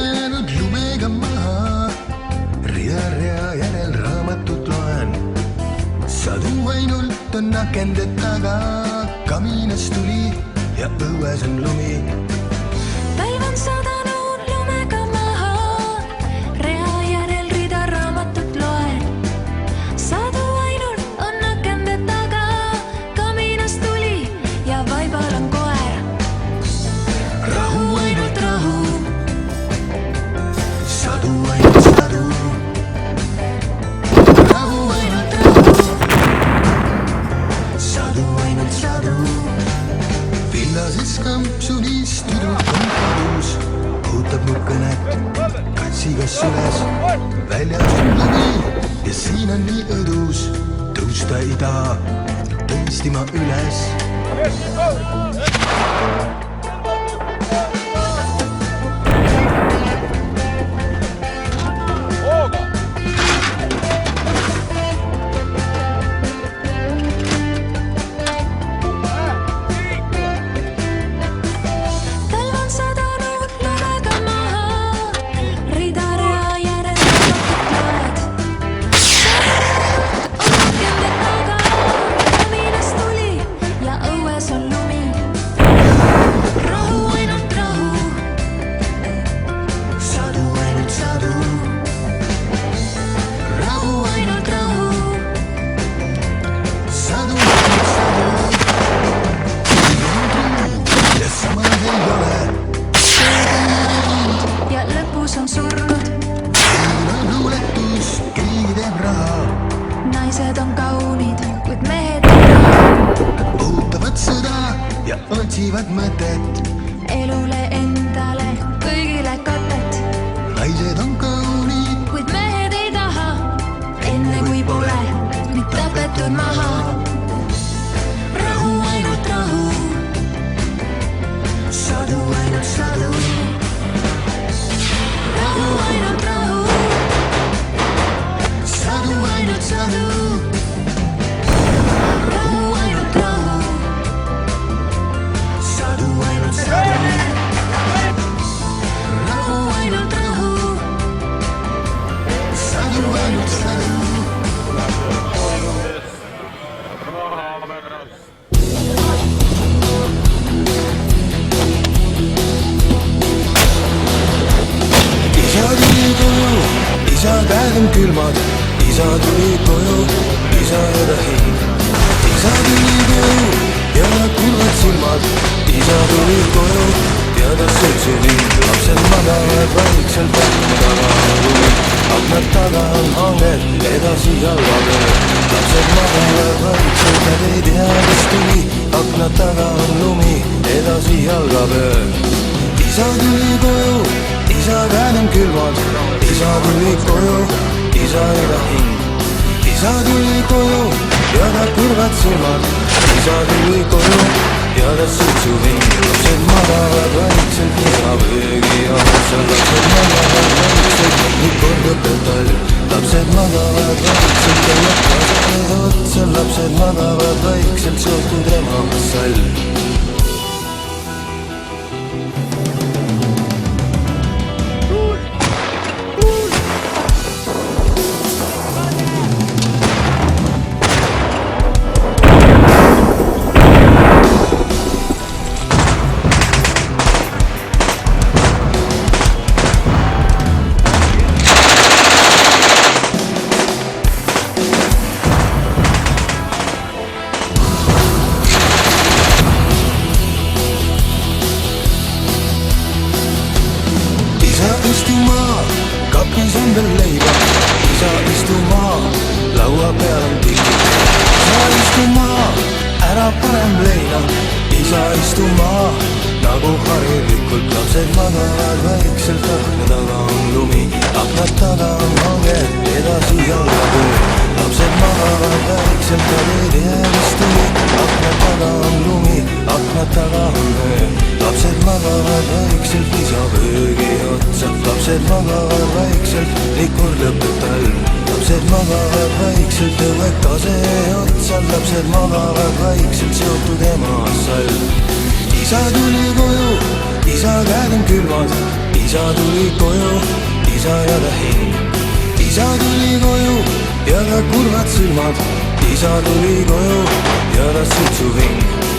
jäänud lumega maha. Rea järel raamatut loen, sadu ainult on akende taga. Kaminas tuli ja õues on lumi. Päev on sadanud lumega maha, rea järel rida raamatut loen. Sadu ainult on akende taga, kaminas tuli ja vaibal on koer. Rahu ainult rahu, sadu ainult sadu. Rahu ainult rahu, sadu ainult sadu. Villases kampsunis tüdruk on kodus, ootab mu kõnet katsikas süles. Väljas on lumi ja siin on nii õdus, tõusta ei taha, tõesti ma üles. Naised on kaunid, kuid mehed ei taha. Ootavad sõda ja otsivad mõtet, elule endale, kõigile katet. Naised on kaunid, kuid mehed ei taha, enne kui pole nüüd tapetud maha. Rahu ainult rahu, sadu ainult sadu. Rahu ainult rahu, sadu ainult sadu. Rahu ainult rahu, sadu ainult sadu. Rahu ainult rahu, sadu ainult sadu. Isa käed on külmad, isa tuli koju, isa ja hing. Isa tuli koju ja külmad silmad, isa tuli koju ja ta sütsüling. Lapsed magavad vaikselt, akna taga on lumi, akna taga on hanged, edasi jalgadel. Lapsed magavad vaikselt, nad ei tea, kes tuli, akna taga on lumi, edasi jalgadel. Isa tuli koju, isa käed on külmad, isa tuli koju, isa ja hing. Isa tuli koju ja ta kurvad silmad, isa tuli koju ja ta sütsuving. Lapsed magavad vaikselt, isa vöögi otsal. Lapsed magavad vaikselt, nii kordub talv. Lapsed magavad vaikselt, käivad kasvõid otsal. Lapsed magavad vaikselt, seotud remaga salv. Kapis on veel leiba, isa istu maa, laua peal on tikid. Isa istu maa, ära parem leina, isa istu maa, nagu harilikult. Lapsed magavad vaikselt, akna taga on lumi, akna taga on hanged, edasi jalgatöö. Lapsed magavad vaikselt, nad ei tea, mis tuli, akna taga on lumi, akna taga on öö. Lapsed magavad vaikselt, isa vöögi otsad. Lapsed magavad vaikselt, likur lõpeb talv. Lapsed magavad vaikselt, õue kase otsal. Lapsed magavad vaikselt, seotud ema salv. Isa tuli koju, isa käed on külmad, isa tuli koju, isa ja ta hing. isa tuli koju ja ta kurvad silmad, isa tuli koju ja ta suitsuving.